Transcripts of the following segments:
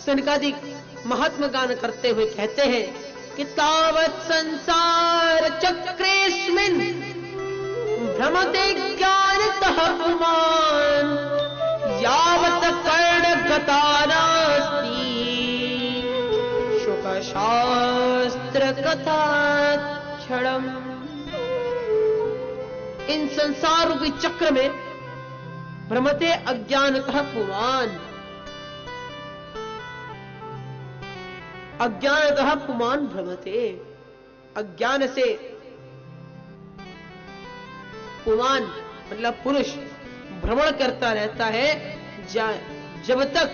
सनकादिक महात्मा गान करते हुए कहते हैं कि तावत् संसार चक्रेस्मिन् भ्रमते ज्ञानतः पुमान् यावत् कर्णगता नास्ति शुकशास्त्र कथाक्षणम्। इन संसार रूपी चक्र में भ्रमते अज्ञानतः पुमान्, अज्ञानतः पुमान् भ्रमते, अज्ञान से पुमान मतलब पुरुष भ्रमण करता रहता है जब तक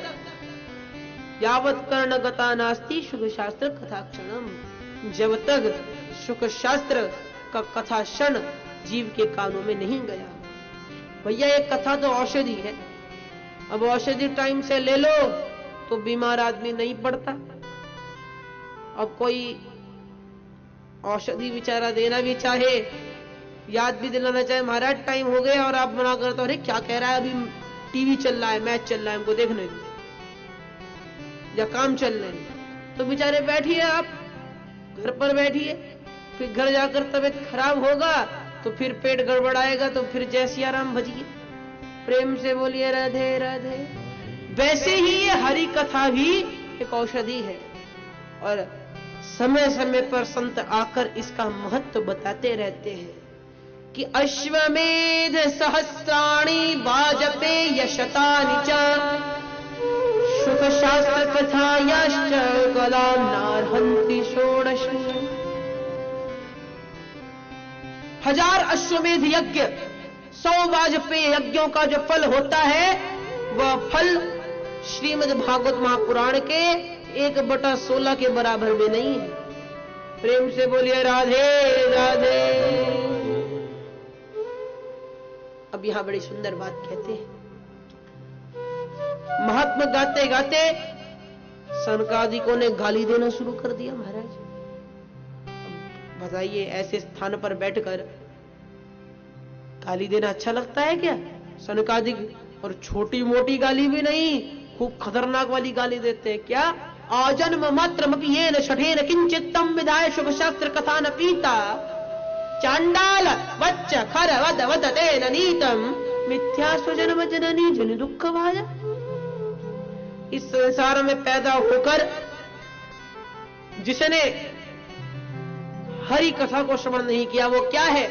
यावत् कर्णगता नास्ति शुक शास्त्र कथाक्षणम, जब तक शुक शास्त्र का कथा क्षण जीव के कानों में नहीं गया। भैया एक कथा तो औषधि है, अब औषधि टाइम से ले लो तो बीमार आदमी नहीं पड़ता। अब कोई औषधि बेचारा देना भी चाहे, याद भी दिलाना चाहे महाराज टाइम हो गया, और आप मना करते हो अरे क्या कह रहा है, अभी टीवी चल रहा है, मैच चल रहा है, हमको देखने दो या काम चल रहे हैं, तो बेचारे बैठिए, आप घर पर बैठिए, फिर घर जाकर तबीयत खराब होगा तो फिर पेट गड़बड़ाएगा तो फिर जय सिया राम भजिए, प्रेम से बोलिए राधे राधे। वैसे ही ये हरि कथा भी एक औषधि है, और समय समय पर संत आकर इसका महत्व बताते रहते हैं कि अश्वमेध सहस्राणि वाजपेय शतानि च शुक शास्त्र कथायाश्च कलां नार्हन्ति षोडश। 1000 अश्वमेध यज्ञ, 100 वाजपेय यज्ञों का जो फल होता है वह फल श्रीमद् भागवत महापुराण के 1/16 के बराबर भी नहीं है। प्रेम से बोलिए राधे राधे। अब यहां बड़ी सुंदर बात कहते हैं, महात्मा गाते गाते सनकादिकों ने गाली देना शुरू कर दिया। महाराज बताइए, ऐसे स्थान पर बैठकर गाली देना अच्छा लगता है क्या? सनकादिक और छोटी मोटी गाली भी नहीं, खूब खतरनाक वाली गाली देते हैं। क्या? आजन्म मात्रमपि येन शठेन किंचित्तम विधाय शुभ शास्त्र कथा न पीता चांडाल वच्च खर वद वद तेन नीतम मिथ्या स्वजन्म जननी जन दुख भाजा। इस संसार में पैदा होकर जिसने हरि कथा को श्रवण नहीं किया वो क्या है?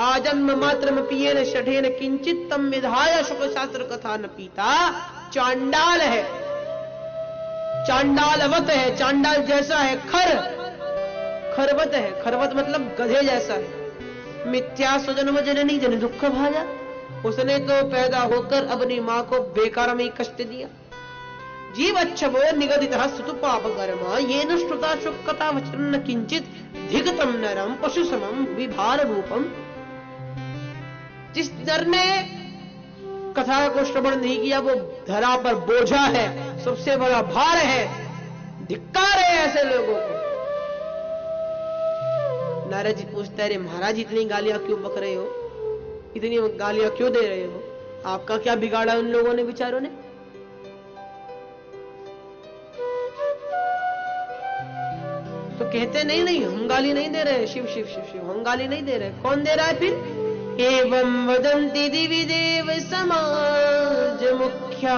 आजन्म मात्रमपि येन शठेन किंचित्तम विधाय शुभ शास्त्र कथा न पीता, चांडाल है, चांडालवत है, चांडाल जैसा है, खरवत है, खरवत मतलब गधे जैसा है। मिथ्या स्वजन्म जननी जन दुख भाजा, उसने तो पैदा होकर अपनी मां को बेकार में ही कष्ट दिया। जीवच्छवो निगदित स्तुतु पाप कर्मा येन श्रुता शुक कथा वचन किंचित धिगतम नरम पशु समम विभार रूपम। जिस नर ने कथा को श्रवण नहीं किया वो धरा पर बोझा है, सबसे बड़ा भार है, धिक्कार है ऐसे लोगों को। नारद जी पूछते हैं, महाराज इतनी गालियां क्यों बक रहे हो, इतनी गालियां क्यों दे रहे हो, आपका क्या बिगाड़ा उन लोगों ने बेचारों ने? तो कहते नहीं हम गाली नहीं दे रहे, शिव शिव शिव शिव, हम गाली नहीं दे रहे। कौन दे रहा है फिर? एवं वदन्ति दिवि देव समाज मुख्या,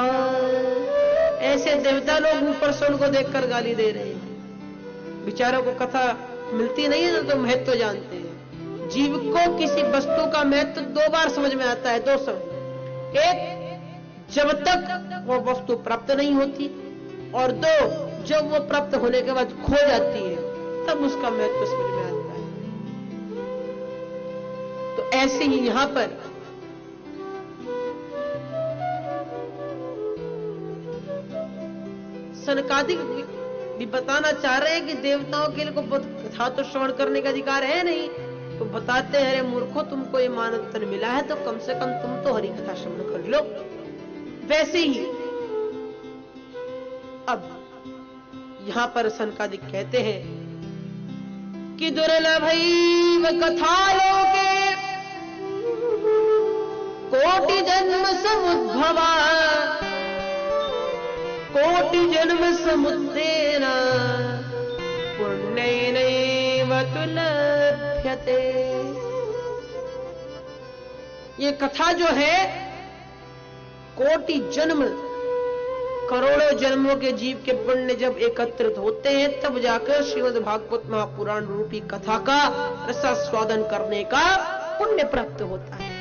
ऐसे देवता लोग ऊपर से उनको देखकर गाली दे रहे हैं। बेचारों को कथा मिलती नहीं है ना तो महत्व जानते हैं। जीव को किसी वस्तु का महत्व 2 बार समझ में आता है, 2 समय। एक, जब तक वो वस्तु प्राप्त नहीं होती, और 2, जब वो प्राप्त होने के बाद खो जाती है तब उसका महत्व समझ में आता है। तो ऐसे ही यहां पर सनकादिक भी बताना चाह रहे हैं कि देवताओं के लिए कथा तो श्रवण करने का अधिकार है नहीं, तो बताते हैं अरे मूर्खो, तुमको ये मानवतन मिला है तो कम से कम तुम तो हरि कथा श्रवण कर लो। वैसे ही अब यहां पर सनकादिक कहते हैं कि दुर्लभैव कथालोके कोटि जन्म समुद्भवा कोटि जन्म समुद्रेण पुण्यैनैव तुलभ्यते। ये कथा जो है कोटि जन्म, करोड़ों जन्मों के जीव के पुण्य जब एकत्रित होते हैं तब जाकर श्रीमद् भागवत महापुराण रूपी कथा का रसास्वादन करने का पुण्य प्राप्त होता है।